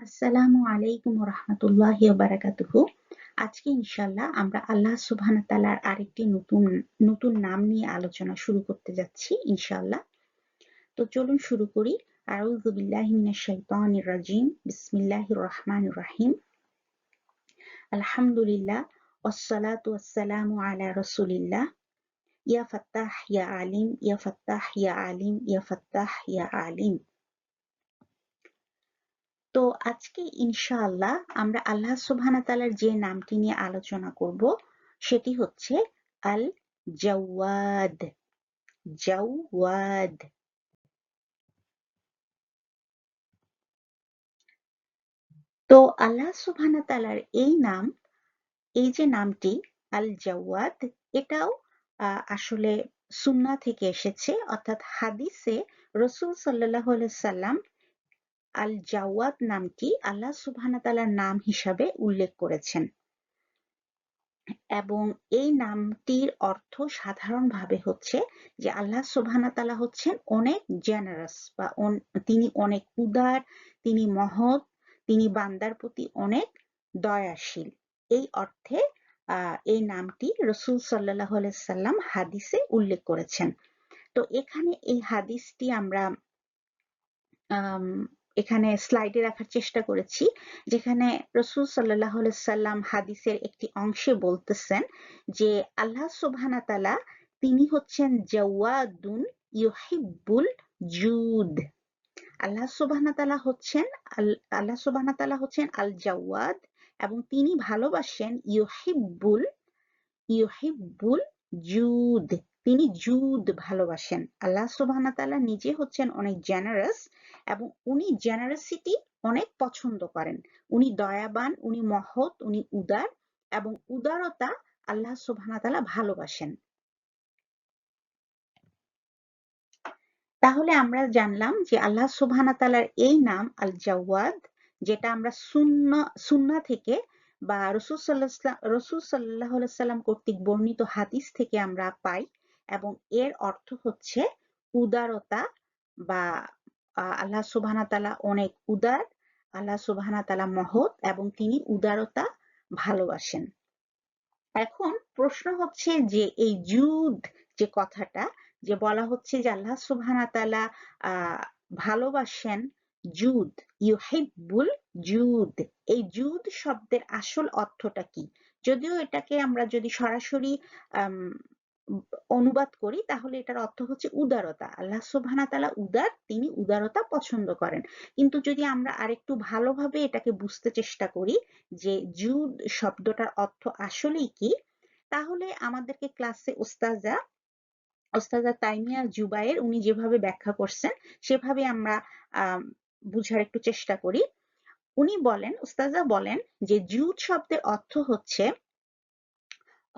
আসসালামু আলাইকুম রহমতুল্লাহি ওয়া বারাকাতুহু। আজকে ইনশাআল্লাহ আমরা আল্লাহ সুবহানাহু ওয়া তাআলার আরেকটি নতুন নাম নিয়ে আলোচনা শুরু করতে যাচ্ছি ইনশাআল্লাহ। তো চলুন শুরু করি। আউযু বিল্লাহি মিনাশ শাইতানির রাজিম। বিসমিল্লাহির রহমানির রহিম। আলহামদুলিল্লাহ ওয়াসসালাতু ওয়াসসালামু আলা রাসূলিল্লাহ। ইয়া ফাত্তাহ ইয়া আলিম, ইয়া ফাত্তাহ ইয়া আলিম, ইয়া ফাত্তাহ ইয়া আলিম। তো আজকে ইনশাআল্লাহ আমরা আল্লাহ সুবহানাহু ওয়া তাআলার যে নামটি নিয়ে আলোচনা করব সেটি হচ্ছে আল জাওয়াদ। জাওয়াদ। তো আল্লাহ সুবহানাহু ওয়া তাআলার এই যে নামটি আল জাওয়াদ, এটাও আসলে সুন্নাহ থেকে এসেছে, অর্থাৎ হাদিসে রাসূল সাল্লাল্লাহু আলাইহি সাল্লাম আল জাওয়াদ নামটি আল্লাহ সুবহানাহু ওয়া তাআলার নাম হিসাবে উল্লেখ করেছেন। এবং এই নামটির অর্থ সাধারণভাবে হচ্ছে যে আল্লাহ সুবহানাহু ওয়া তাআলা হচ্ছেন অনেক জেনারাস বা তিনি অনেক উদার, তিনি মহৎ, তিনি বান্দার প্রতি অনেক দয়াশীল। এই অর্থে এই নামটি রাসূল সাল্লাল্লাহু আলাইহি সাল্লাম হাদিসে উল্লেখ করেছেন। তো এখানে এই হাদিসটি আমরা এখানে স্লাইডে রাখার চেষ্টা করেছি, যেখানে রাসূল সাল্লাল্লাহু আলাইহি সাল্লাম হাদিসের একটি অংশে বলতেছেন যে আল্লাহ সুবহানাহু ওয়া তাআলা তিনি হচ্ছেন জাওয়াদুন ইউহিব্বুল জুদ। আল্লাহ সুবহানাহু ওয়া তাআলা হচ্ছেন আল্লাহ সুবহানাহু ওয়া তাআলা হচ্ছেন আল জাওয়াদ এবং তিনি ভালোবাসেন ইউহিব্বুল জুদ। তিনি জুদ ভালোবাসেন। আল্লাহ সুবহানাহু ওয়া তাআলা নিজে হচ্ছেন অনেক জেনারাস এবং উনি জেনারসিটি অনেক পছন্দ করেন। উনি দয়াবান, উনি মহৎ, উনি উদার এবং উদারতা আল্লাহ সুবহানাহু ওয়া তাআলা ভালোবাসেন। তাহলে আমরা জানলাম যে আল্লাহ সুবহানাহু ওয়া তাআলার এই নাম আল জাওয়াদ, যেটা আমরা সুন্নাহ থেকে বা রাসূল সাল্লাল্লাহু আলাইহি সাল্লাম কর্তৃক বর্ণিত হাদিস থেকে আমরা পাই এবং এর অর্থ হচ্ছে উদারতা বা আল্লাহ সুবহানাহু ওয়া তাআলা অনেক উদার, আল্লাহ সুবহানাহু ওয়া তাআলা মহৎ এবং তিনি উদারতা ভালোবাসেন। এখন প্রশ্ন হচ্ছে যে এই জুদ যে কথাটা যে বলা হচ্ছে যে আল্লাহ সুবহানাহু ওয়া তাআলা ভালোবাসেন জুদ, ইউহিব্বুল জুদ। এই জুদ শব্দের আসল অর্থটা কি? যদিও এটাকে আমরা যদি সরাসরি আম অনুবাদ করি তাহলে এটার অর্থ হচ্ছে উদারতা। আল্লাহ সুবহানাহু ওয়া তাআলা উদার, তিনি উদারতা পছন্দ করেন। কিন্তু যদি আমরা আরেকটু ভালোভাবে এটাকে বুঝতে চেষ্টা করি যে জুদ শব্দটার অর্থ আসলেই কি, তাহলে আমাদেরকে ক্লাসে ওস্তাজা তাইমিয়া জুবায়ের উনি যেভাবে ব্যাখ্যা করছেন সেভাবে আমরা বুঝার একটু চেষ্টা করি। ওস্তাজা বলেন যে জুদ শব্দের অর্থ হচ্ছে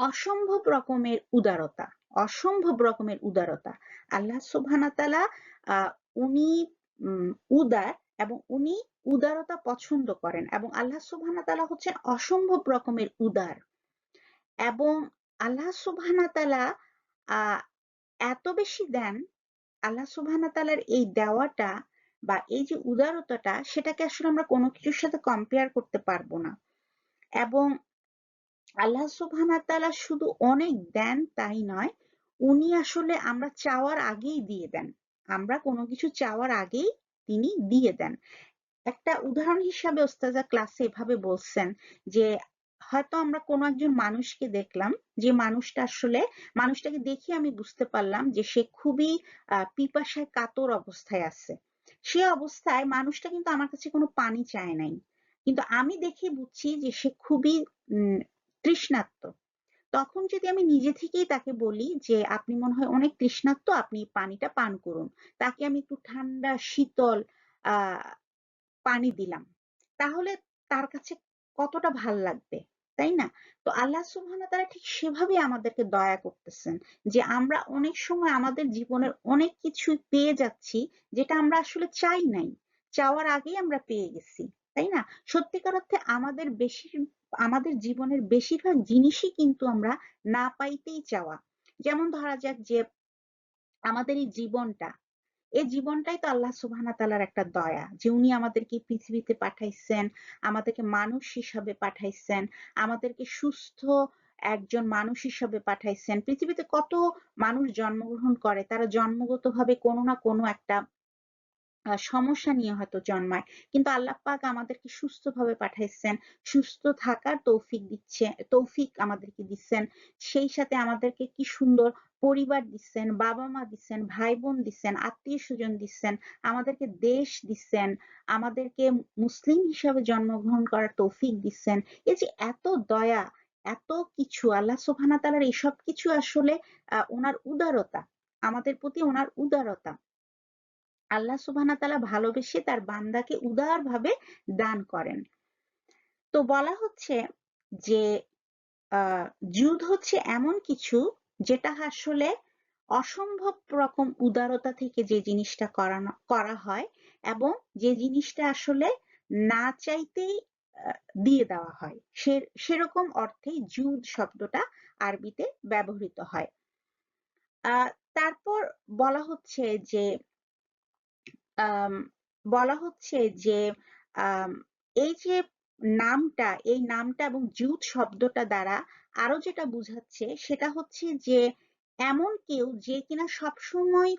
অসম্ভব রকমের উদারতা। অসম্ভব রকমের উদারতা। আল্লাহ সুবহানাহু ওয়া তাআলা উনি উদার এবং উনি উদারতা পছন্দ করেন এবং আল্লাহ সুবহানাহু ওয়া তাআলা হচ্ছেন অসম্ভব রকমের উদার এবং আল্লাহ সুবহানাহু ওয়া তাআলা এত বেশি দেন। আল্লাহ সুবহানাহু ওয়া তাআলার এই দেওয়াটা বা এই যে উদারতাটা সেটাকে আসলে আমরা কোনো কিছুর সাথে কম্পেয়ার করতে পারবো না। এবং আল্লাহ সুবহানাহু ওয়া তাআলা শুধু অনেক দেন তাই নয়, উনি আসলে আমরা চাওয়ার আগেই দিয়ে দেন। আমরা কোনো কিছু চাওয়ার আগেই তিনি দিয়ে দেন। একটা উদাহরণ হিসাবে ওস্তাজা ক্লাসে এভাবে বলছেন যে হয়তো আমরা কোনো একজন মানুষকে দেখলাম, যে মানুষটাকে দেখে আমি বুঝতে পারলাম যে সে খুবই পিপাসায় কাতর অবস্থায় আছে। সে অবস্থায় মানুষটা কিন্তু আমার কাছে কোনো পানি চায় নাই, কিন্তু আমি দেখে বুঝছি যে সে খুবই তৃষ্ণার্ত। তখন যদি আমি নিজে থেকেই তাকে বলি যে আপনি মনে হয় অনেক তৃষ্ণার্ত, আপনি পানিটা পান করুন, তাকে আমি একটু ঠান্ডা শীতল আহ পানি দিলাম, তাহলে তার কাছে কতটা ভাল লাগবে, তাই না? তো আল্লাহ সুবহানাহু ওয়া তাআলা ঠিক সেভাবেই আমাদেরকে দয়া করতেছেন যে আমরা অনেক সময় আমাদের জীবনের অনেক কিছুই পেয়ে যাচ্ছি যেটা আমরা আসলে চাই নাই, চাওয়ার আগেই আমরা পেয়ে গেছি, তাই না? সত্যিকার অর্থে আমাদের জীবনের বেশিরভাগ জিনিসই কিন্তু আমরা না পাইতেই চাওয়া। যেমন ধরা যাক যে আমাদের এই জীবনটা, এই জীবনটাই তো আল্লাহ সুবহানাহু ওয়া তাআলার একটা দয়া যে উনি আমাদেরকে এই পৃথিবীতে পাঠাইছেন, আমাদেরকে মানুষ হিসাবে পাঠাইছেন, আমাদেরকে সুস্থ একজন মানুষ হিসাবে পাঠাইছেন। পৃথিবীতে কত মানুষ জন্মগ্রহণ করে, তারা জন্মগতভাবে কোনো না কোনো একটা সমস্যা নিয়ে হয়তো জন্মায়। কিন্তু আল্লাহ পাক আমাদেরকে সুস্থভাবে পাঠাইছেন, সুস্থ থাকার তৌফিক আমাদেরকে দিচ্ছেন। সেই সাথে আমাদেরকে কি সুন্দর পরিবার দিচ্ছেন, বাবা-মা দিচ্ছেন, ভাই-বোন দিচ্ছেন, আত্মীয়-স্বজন দিচ্ছেন, আমাদেরকে দেশ দিচ্ছেন, আমাদেরকে মুসলিম হিসাবে জন্মগ্রহণ করার তৌফিক দিচ্ছেন। এই যে এত দয়া, এত কিছু আল্লাহ সুবহানাহু ওয়া তাআলার এসব কিছু আসলে উনার উদারতা, আমাদের প্রতি উনার উদারতা। আল্লাহ সুবহানাহু ওয়া তাআলা ভালোবেসে তার বান্দাকে উদারভাবে দান করেন। তো বলা হচ্ছে যে আহ জুদ হচ্ছে এমন কিছু যেটা আসলে অসম্ভব রকম উদারতা থেকে যে জিনিসটা করা হয় এবং যে জিনিসটা আসলে না চাইতেই দিয়ে দেওয়া হয়, সেরকম অর্থেই জুদ শব্দটা আরবিতে ব্যবহৃত হয়। আহ তারপর বলা হচ্ছে যে আম বলা হচ্ছে যে আম এই যে এই নামটা এবং জুট শব্দটা দ্বারা আরো যেটা বুঝাচ্ছে সেটা হচ্ছে যে এমন কেউ যে কিনা সবসময়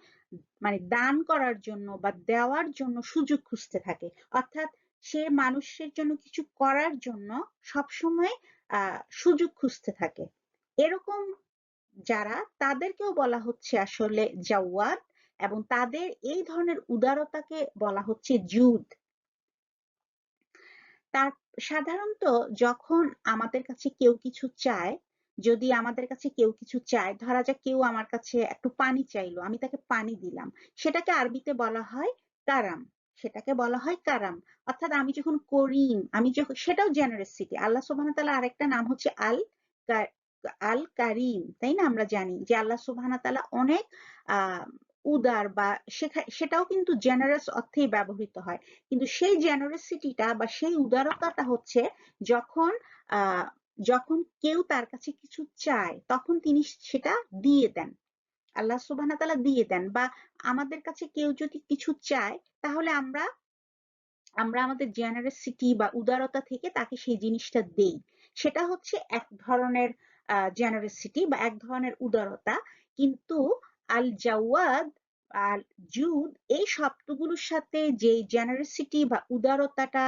মানে দান করার জন্য বা দেওয়ার জন্য সুযোগ খুঁজতে থাকে। অর্থাৎ সে মানুষের জন্য কিছু করার জন্য সবসময় সুযোগ খুঁজতে থাকে। এরকম যারা, তাদেরকেও বলা হচ্ছে আসলে জাওয়াদ, এবং তাদের এই ধরনের উদারতাকে বলা হচ্ছে জুদ। তার সাধারণত যখন আমাদের কাছে কেউ কিছু চায়, যদি আমাদের কাছে কেউ কিছু চায়, ধরা যাক কেউ আমার কাছে একটু পানি চাইলো, আমি তাকে পানি দিলাম, সেটাকে আরবিতে বলা হয় কারাম। সেটাকে বলা হয় কারাম। অর্থাৎ আমি যখন করিম, আমি যখন, সেটাও জেনারেসিটি। আল্লাহ সুবহানাহু ওয়া তাআলা আরেকটা নাম হচ্ছে আল কারিম, তাই না? আমরা জানি যে আল্লাহ সুবহানাহু ওয়া তাআলা অনেক আহ উদার, বা সেটাও কিন্তু জেনারেস অর্থেই ব্যবহৃত হয়। কিন্তু সেই জেনারসিটিটা বা সেই উদারতাটা হচ্ছে যখন আহ যখন কেউ তার কাছে কিছু চায় তখন তিনি সেটা দিয়ে দেন। আল্লাহ সুবহানাহু ওয়া তাআলা দিয়ে দেন। বা আমাদের কাছে কেউ যদি কিছু চায়, তাহলে আমরা আমরা আমাদের জেনারসিটি বা উদারতা থেকে তাকে সেই জিনিসটা দেই। সেটা হচ্ছে এক ধরনের জেনারসিটি বা এক ধরনের উদারতা। কিন্তু আল জাওয়াদ, আল জুদ, এই শব্দগুলোর সাথে যে জেনারসিটি বা উদারতাটা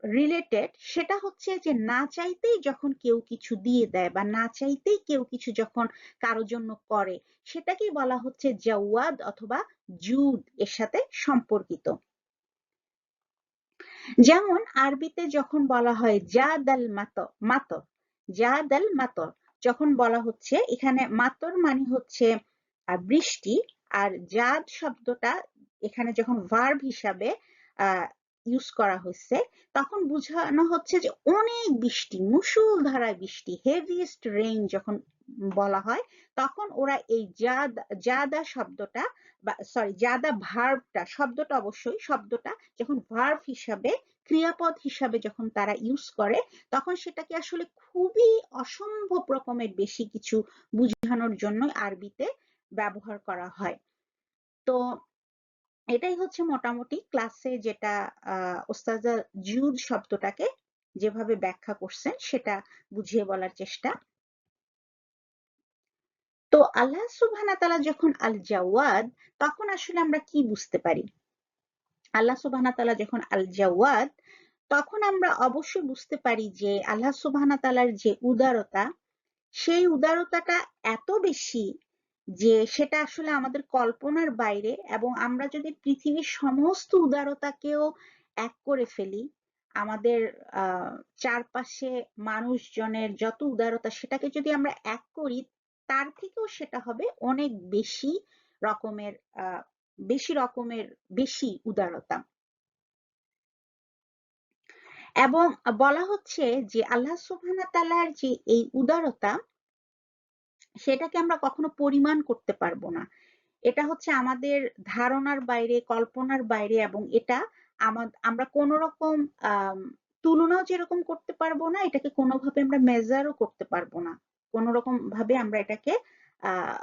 রিলেটেড, সেটা হচ্ছে যে না চাইতেই যখন কেউ কিছু দিয়ে দেয় বা না চাইতেই কেউ কিছু যখন কারো জন্য করে, সেটাকেই বলা হচ্ছে জাওয়াদ অথবা জুদ এর সাথে সম্পর্কিত। যেমন আরবিতে যখন বলা হয় জাদাল মাতর, জাদাল মাতর, যখন বলা হচ্ছে এখানে মাতর মানে হচ্ছে বৃষ্টি, আর জাদ শব্দটা এখানে যখন ভার্ব হিসাবে ইউজ করা হচ্ছে, তখন বোঝানো হচ্ছে যে অনেক বৃষ্টি, মুষলধারায় বৃষ্টি, হেভিয়েস্ট রেইন যখন বলা হয়, তখন ওরা এই জাদা শব্দটা, বা সরি জাদা ভার্বটা, শব্দটা অবশ্যই, শব্দটা যখন ভার্ব হিসাবে, ক্রিয়াপদ হিসাবে যখন তারা ইউজ করে, তখন সেটাকে আসলে খুবই অসম্ভব রকমের বেশি কিছু বোঝানোর জন্য আরবিতে ব্যবহার করা হয়। তো এটাই হচ্ছে মোটামুটি ক্লাসে যেটা ওস্তাদা জুদ শব্দটাকে যেভাবে ব্যাখ্যা করছেন সেটা বুঝিয়ে বলার চেষ্টা। তো আল্লাহ সুবহানাহু ওয়া তাআলা যখন আল জাওয়াদ, তখন আসলে আমরা কি বুঝতে পারি? আল্লাহ সুবহানাহু ওয়া তাআলা যখন আল জাওয়াদ, তখন আমরা অবশ্যই বুঝতে পারি যে আল্লাহ সুবহানাহু ওয়া তাআলার যে উদারতা, সেই উদারতাটা এত বেশি যে সেটা আসলে আমাদের কল্পনার বাইরে। এবং আমরা যদি পৃথিবীর সমস্ত উদারতাকেও এক করে ফেলি, আমাদের চারপাশে মানুষজনের যত উদারতা, সেটাকে যদি আমরা এক করি, তার থেকেও সেটা হবে অনেক রকমের আহ বেশি উদারতা। এবং বলা হচ্ছে যে আল্লাহ সুবহানাহু ওয়া তাআলার যে এই উদারতা, সেটাকে আমরা কখনো পরিমাণ করতে পারবো না। এটা হচ্ছে আমাদের ধারণার বাইরে, কল্পনার বাইরে, এবং এটা আমরা কোন রকম তুলনাও যেরকম করতে পারবো না, এটাকে কোনোভাবে আমরা মেজারও করতে পারবো না। কোন রকম ভাবে আমরা এটাকে আহ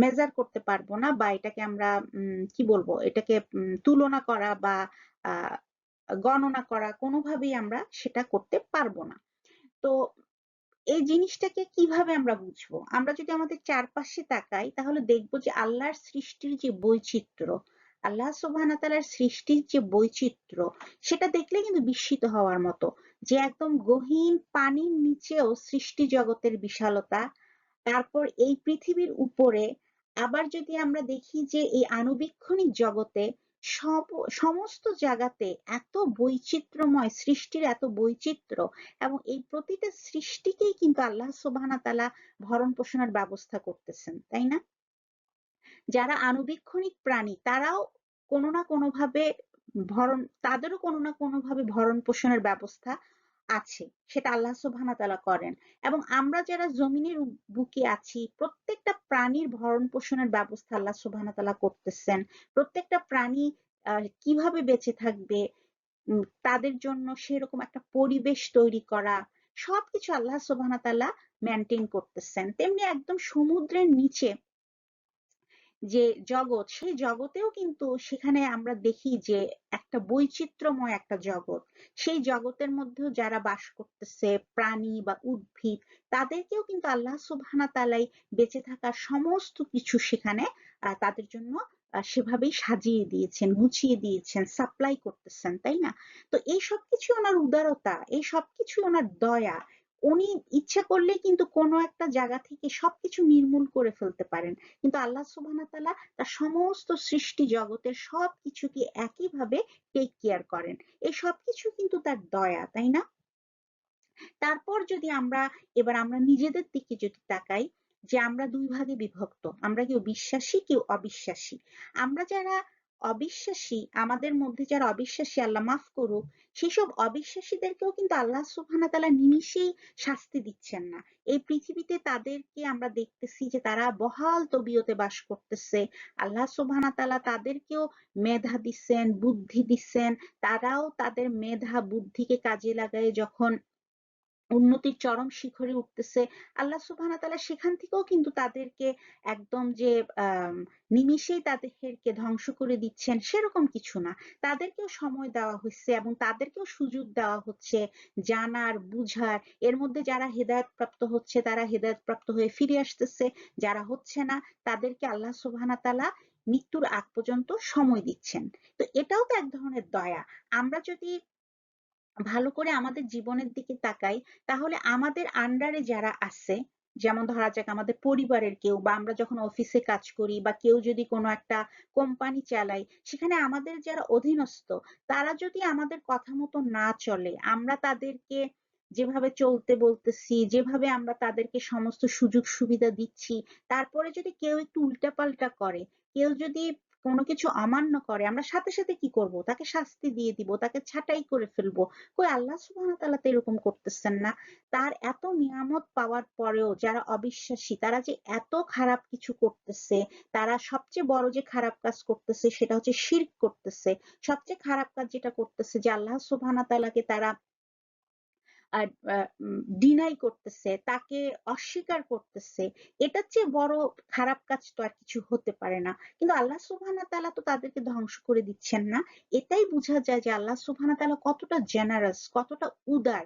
মেজার করতে পারবো না, বা এটাকে আমরা কি বলবো, এটাকে তুলনা করা বা আহ, গণনা করা কোনোভাবেই আমরা সেটা করতে পারবো না। তো এই জিনিসটাকে কিভাবে আমরা বুঝবো? আমরা যদি আমাদের চারপাশে তাকাই তাহলে দেখবো যে আল্লাহর সৃষ্টির যে বৈচিত্র্য, আল্লাহ সুবহানাহু ওয়া তাআলার সৃষ্টির যে বৈচিত্র্য, সেটা দেখলে কিন্তু বিস্মিত হওয়ার মতো, যে একদম গহীন পানির নিচেও সৃষ্টি জগতের বিশালতা। তারপর এই পৃথিবীর উপরে আবার যদি আমরা দেখি যে এই আণুবীক্ষণিক জগতে সব সমস্ত জায়গাতে এত বৈচিত্র্যময়, সৃষ্টির এত বৈচিত্র্য, এবং এই প্রতিটা সৃষ্টিকেই কিন্তু আল্লাহ সুবহানাহু ওয়া তাআলা ভরণ পোষণের ব্যবস্থা করতেছেন, তাই না? যারা আণুবীক্ষণিক প্রাণী তারাও কোনো না কোনোভাবে তাদেরও কোনো না কোনোভাবে ভরণ পোষণের ব্যবস্থা আছে, সেটা আল্লাহ সুবহানাহু ওয়া তাআলা করেন। এবং আমরা যারা জমিনের বুকে আছি, প্রত্যেকটা প্রাণীর ভরণ পোষণের ব্যবস্থা আল্লাহ সুবহানাহু ওয়া তাআলা করতেছেন। প্রত্যেকটা প্রাণী কিভাবে বেঁচে থাকবে, তাদের জন্য সেরকম একটা পরিবেশ তৈরি করা, সবকিছু আল্লাহ সুবহানাহু ওয়া তাআলা মেনটেন করতেছেন। তেমনি একদম সমুদ্রের নিচে যে জগৎ, সেই জগতেও কিন্তু সেখানে আমরা দেখি যে একটা বৈচিত্র্যময় একটা জগৎ। সেই জগতের মধ্যেও যারা বাস করতেছে, প্রাণী বা উদ্ভিদ, তাদেরকেও কিন্তু আল্লাহ সুবহানাহু ওয়া তাআলাই বেঁচে থাকার সমস্ত কিছু সেখানে তাদের জন্য সেভাবেই সাজিয়ে দিয়েছেন, গুছিয়ে দিয়েছেন, সাপ্লাই করতেছেন, তাই না? তো এই সবকিছু ওনার উদারতা, এই সবকিছু ওনার দয়া। উনি ইচ্ছা করলে কিন্তু কোনো একটা জায়গা থেকে সবকিছু নির্মূল করে ফেলতে পারেন, কিন্তু আল্লাহ সুবহানাহু ওয়া তাআলা তার সমস্ত সৃষ্টি জগতের সবকিছুকে একইভাবে টেক কেয়ার করেন। এই সবকিছু কিন্তু তার দয়া, তাই না? তারপর যদি আমরা নিজেদের দিকে যদি তাকাই, যে আমরা দুই ভাগে বিভক্ত, আমরা কেউ বিশ্বাসী, কেউ অবিশ্বাসী। আমরা যারা অবিশ্বাসী, আমাদের মধ্যে যারা অবিশ্বাসী, আল্লাহ মাফ করুক, সেসব অবিশ্বাসীদেরকেও কিন্তু আল্লাহ সুবহানাহু ওয়া তাআলা নিমিষেই শাস্তি দিচ্ছেন না। এই পৃথিবীতে তাদেরকে আমরা দেখতেছি যে তারা বহাল তবিয়তে বাস করতেছে। আল্লাহ সুবহানাহু ওয়া তাআলা তাদেরকেও মেধা দিচ্ছেন, বুদ্ধি দিচ্ছেন। তারাও তাদের মেধা বুদ্ধিকে কাজে লাগায় যখন উন্নতির চরম শিখরে উঠতেছে, আল্লাহ সুবহানাহু ওয়া তাআলা সেখান থেকেও কিন্তু তাদেরকে একদম যে নিমিষেই তাদেরকে ধ্বংস করে দিচ্ছেন সেরকম কিছু না। তাদেরকেও সময় দেওয়া হচ্ছে এবং তাদেরকেও সুযোগ দেওয়া হচ্ছে জানার, বুঝার। এর মধ্যে যারা হেদায়েত প্রাপ্ত হচ্ছে তারা হেদায়েত প্রাপ্ত হয়ে ফিরে আসতেছে, যারা হচ্ছে না তাদেরকে আল্লাহ সুবহানাহু ওয়া তাআলা মৃত্যুর আগ পর্যন্ত সময় দিচ্ছেন। তো এটাও তো এক ধরনের দয়া। আমরা যদি ভালো করে আমাদের জীবনের দিকে তাকাই, তাহলে আমাদের আন্ডারে যারা আছে, যেমন ধরা যাক আমাদের পরিবারের কেউ, বা আমরা যখন অফিসে কাজ করি, বা কেউ যদি কোনো একটা কোম্পানি চালাই, সেখানে আমাদের যারা অধীনস্থ, তারা যদি আমাদের কথা মতো না চলে, আমরা তাদেরকে যেভাবে চলতে বলতেছি, যেভাবে আমরা তাদেরকে সমস্ত সুযোগ সুবিধা দিচ্ছি, তারপরে যদি কেউ একটু উল্টাপাল্টা করে, কেউ যদি কোনো কিছু অমান্য করে, আমরা সাথে সাথে কি করব? তাকে শাস্তি দিয়ে দিব, তাকে ছাঁটাই করে ফেলবো। কই আল্লাহ সুবহানাহু ওয়া তাআলা তো এরকম করতেছেন না। তার এত নিয়ামত পাওয়ার পরেও যারা অবিশ্বাসী, তারা যে এত খারাপ কিছু করতেছে, তারা সবচেয়ে বড় যে খারাপ কাজ করতেছে সেটা হচ্ছে শিরক করতেছে। সবচেয়ে খারাপ কাজ যেটা করতেছে, যে আল্লাহ সুবহানাহু ওয়া তাআলাকে তারা ডিনাই করতেছে, তাকে অস্বীকার করতেছে। এটার চেয়ে বড় খারাপ কাজ তো আর কিছু হতে পারে না। কিন্তু আল্লাহ সুবহানাহু ওয়া তাআলা তো তাদেরকে ধ্বংস করে দিচ্ছেন না। এটাই বোঝা যায় যে আল্লাহ সুবহানাহু ওয়া তাআলা কতটা জেনারাস, কতটা উদার,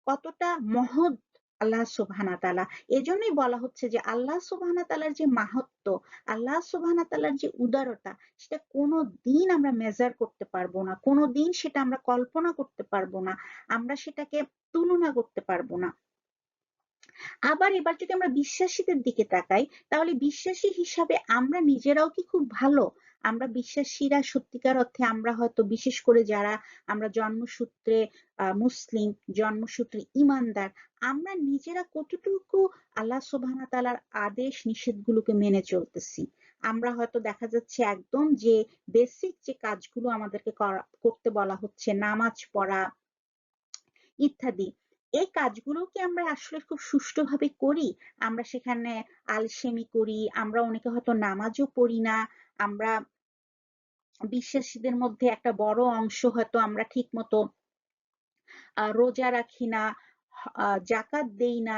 কতটা মহৎ আল্লাহ সুবহানাহু ওয়া তাআলা। এজন্যই বলা হচ্ছে যে আল্লাহ সুবহানাহু ওয়া তাআলার যে মাহাত্ম্য, আল্লাহ সুবহানাহু ওয়া তাআলার যে উদারতা, সেটা কোনদিন আমরা মেজার করতে পারবো না। কোনদিন সেটা আমরা কল্পনা করতে পারবো না। আমরা সেটাকে তুলনা করতে পারবো না। আবার এবার যদি আমরা বিশ্বাসীদের দিকে তাকাই, তাহলে বিশ্বাসী হিসাবে আমরা নিজেরাও কি খুব ভালো? আমরা বিশ্বাসীরা সত্যিকার অর্থে, আমরা হয়তো বিশেষ করে যারা আমরা জন্মসূত্রে মুসলিম, জন্মসূত্রে ঈমানদার, আমরা নিজেরা কতটুকু আল্লাহ সুবহানাহু ওয়া তাআলার আদেশ নিষেধগুলোকে মেনে চলতেছি? আমরা হয়তো দেখা যাচ্ছে একদম যে বেসিক যে কাজগুলো আমাদেরকে করতে বলা হচ্ছে, নামাজ পড়া ইত্যাদি, এই কাজগুলো কি আমরা আসলে খুব সুষ্ঠুভাবে করি? আমরা সেখানে আলসেমি করি, আমরা অনেকে হয়তো নামাজও পড়ি না, আমরা বিশ্বাসীদের মধ্যে একটা বড় অংশ হয়তো আমরা ঠিক মতো রোজা রাখি না, জাকাত দেই না।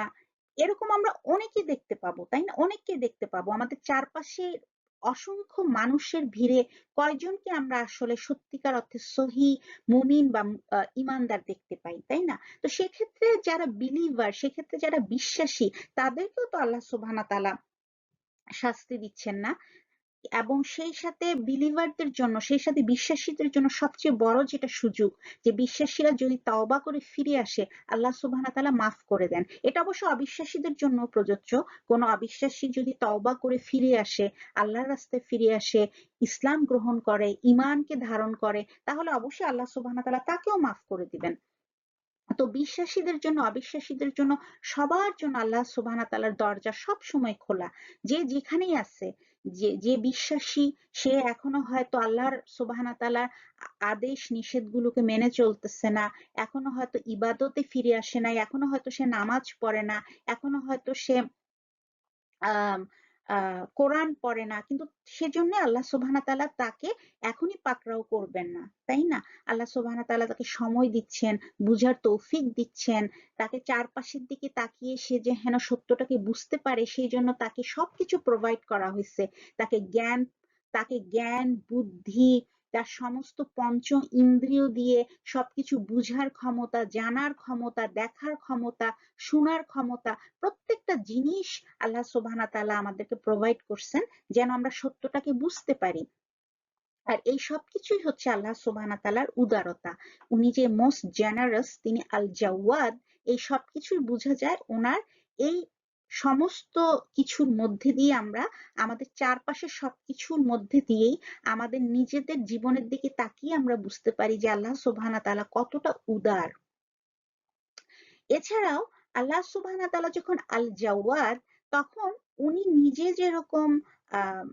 এরকম আমরা অনেকে দেখতে পাবো, তাই না? অনেককে দেখতে পাবো আমাদের চারপাশে অসংখ্য মানুষের ভিড়ে কয়জনকে আমরা আসলে সত্যিকার অর্থে সহি মুমিন বা ইমানদার দেখতে পাই, তাই না? তো সেক্ষেত্রে যারা বিলিভার, সেক্ষেত্রে যারা বিশ্বাসী, তাদেরকেও তো আল্লাহ সুবহানাহু ওয়া তাআলা শাস্তি দিচ্ছেন না। এবং সেই সাথে বিলিভারদের জন্য, সেই সাথে বিশ্বাসীদের জন্য সবচেয়ে বড় যেটা সুযোগ, যে বিশ্বাসীরা যদি তওবা করে ফিরে আসে, আল্লাহ সুবহানাহু ওয়া তাআলা মাফ করে দেন। এটা অবশ্য অবিশ্বাসীদের জন্য প্রযোজ্য। কোনো অবিশ্বাসী যদি তওবা করে ফিরে আসে, আল্লাহর রাস্তায় ফিরে আসে, ইসলাম গ্রহণ করে, ঈমানকে ধারণ করে, তাহলে অবশ্যই আল্লাহ সুবহানাহু ওয়া তাআলা তাকেও মাফ করে দিবেন। তো বিশ্বাসীদের জন্য, অবিশ্বাসীদের জন্য, সবার জন্য আল্লাহ সুবহানাহু ওয়া তাআলার দরজা সব সময় খোলা। যে যেখানেই আছে, যে যে বিশ্বাসী, সে এখনো হয়তো আল্লাহর সুবহানাহু ওয়া তাআলার আদেশ নিষেধগুলোকে মেনে চলতেছে না, এখনো হয়তো ইবাদতে ফিরে আসে নাই, এখনো হয়তো সে নামাজ পড়ে না, এখনো হয়তো সে আম কোরআন পড়ে না, কিন্তু সেজন্য আল্লাহ সুবহানাহু ওয়া তাআলা তাকে এখনই পাকড়াও করবেন না, তাই না? আল্লাহ সুবহানাহু ওয়া তাআলা তাকে সময় দিচ্ছেন, বুঝার তৌফিক দিচ্ছেন, তাকে চারপাশের দিকে তাকিয়ে সে যে হেন সত্যটাকে বুঝতে পারে, সেই জন্য তাকে সবকিছু প্রোভাইড করা হয়েছে। তাকে জ্ঞান, তাকে জ্ঞান, বুদ্ধি, তার সমস্ত পঞ্চ ইন্দ্রিয় দিয়ে সবকিছু বুঝার ক্ষমতা, জানার ক্ষমতা, দেখার ক্ষমতা, শোনার ক্ষমতা, প্রত্যেকটা জিনিস আল্লাহ সুবহানাহু ওয়া তাআলা আমাদেরকে প্রোভাইড করছেন, যেন আমরা সত্যটাকে বুঝতে পারি। আর এই সবকিছুই হচ্ছে আল্লাহ সুবহানাহু ওয়া তাআলার উদারতা। উনি যে মোস্ট জেনারাস, তিনি আল জাওয়াদ। এই সবকিছুই বোঝা যায় ওনার এই সমস্ত কিছুর মধ্যে দিয়ে, আমরা আমাদের চারপাশের সবকিছুর মধ্যে দিয়েই আমাদের নিজেদের জীবনের দিকে তাকিয়ে আমরা বুঝতে পারি যে আল্লাহ সুবহানাহু ওয়া তাআলা কতটা উদার। এছাড়াও আল্লাহ সুবহানাহু ওয়া তাআলা যখন আল জাওয়াদ, তখন উনি নিজে যেরকম আম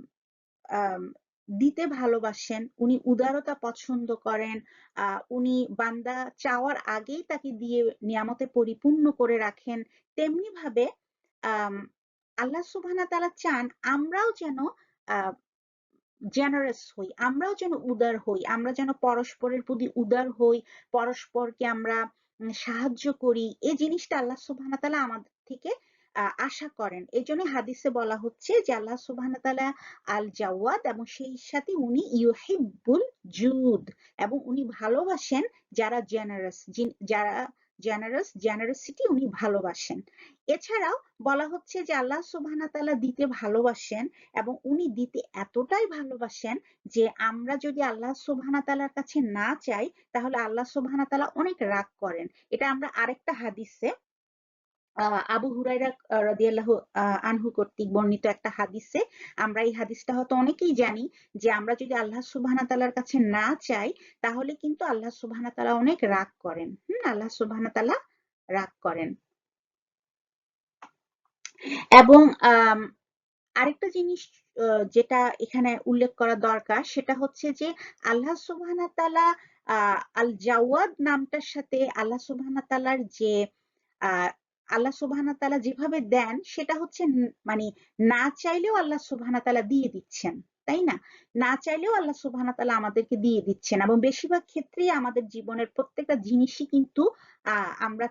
আম দিতে ভালোবাসেন, উনি উদারতা পছন্দ করেন, উনি বান্দা চাওয়ার আগেই তাকে দিয়ে নিয়ামতে পরিপূর্ণ করে রাখেন। তেমনি ভাবে আম আল্লাহ সুবহানাহু ওয়া তাআলা চান আমরাও যেন আ জেনারাস হই, আমরাও যেন উদার হই, আমরা যেন পরস্পরের প্রতি উদার হই, পরস্পরকে আমরা সাহায্য করি। এই জিনিসটা আল্লাহ সুবহানাহু ওয়া তাআলা আমাদের থেকে আশা করেন। এজন্য হাদিসে বলা হচ্ছে যে আল্লাহ সুবহানাহু ওয়া তাআলা আল জাওয়াদ, এবং সেই সাথে উনি ইউহিব্বুল জুদ, এবং উনি ভালোবাসেন যারা জেনারাস, যারা জেনারাস, জেনারসিটি উনি ভালোবাসেন। এছাড়াও বলা হচ্ছে যে আল্লাহ সুবহানাহু ওয়া তাআলা দিতে ভালোবাসেন, এবং উনি দিতে এতটাই ভালোবাসেন যে আমরা যদি আল্লাহ সুবহানাহু ওয়া তাআলার কাছে না চাই, তাহলে আল্লাহ সুবহানাহু ওয়া তাআলা অনেক রাগ করেন। এটা আমরা আরেকটা হাদিসে, আবু হুরায়রা রাদিয়াল্লাহু আনহু কর্তৃক বর্ণিত একটা হাদিসে, আমরা এই হাদিসটা হয়তো অনেকেই জানি, যে আমরা যদি আল্লাহ সুবহানাহু ওয়া তাআলার কাছে না চাই, তাহলে কিন্তু আল্লাহ সুবহানাহু ওয়া তাআলা অনেক রাগ করেন। আল্লাহ সুবহানাহু ওয়া তাআলা রাগ করেন। এবং আরেকটা জিনিস যেটা এখানে উল্লেখ করা দরকার, সেটা হচ্ছে যে আল্লাহ সুবহানাহু ওয়া তাআলা আল জাওয়াদ নামটার সাথে আল্লাহ সুবহানাহু ওয়া তাআলার যে আহ আল্লাহ সুবহানাহু ওয়া তাআলা যেভাবে দেন, সেটা হচ্ছে মানে না চাইলেও আল্লাহ সুবহানাহু ওয়া তাআলা দিয়ে দিচ্ছেন, তাই না? না চাইলেও আল্লাহ সুবহানাহু ওয়া তাআলা আমাদেরকে দিয়ে দিচ্ছেন, এবং বেশিরভাগ ক্ষেত্রেই আমাদের জীবনের প্রত্যেকটা জিনিসই কিন্তু আমরা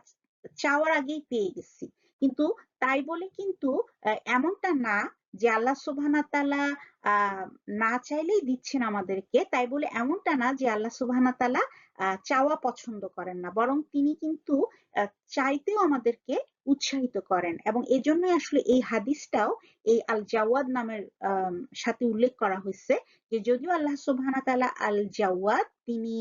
চাওয়ার আগেই পেয়ে গেছি। কিন্তু তাই বলে কিন্তু এমনটা না যে আল্লাহ সুবহানাহু ওয়া তাআলা না চাইলেই দিচ্ছেন আমাদেরকে, তাই বলে এমনটা না যে আল্লাহ সুবহানাহু ওয়া তাআলা চাওয়া পছন্দ করেন না, বরং তিনি কিন্তু চাইতেও আমাদেরকে উৎসাহিত করেন। এবং এজন্যই আসলে এই হাদিসটাও এই আল জাওয়াদ নামের সাথে উল্লেখ করা হয়েছে, যে যদিও আল্লাহ সুবহানাহু ওয়া তাআলা আল জাওয়াদ, তিনি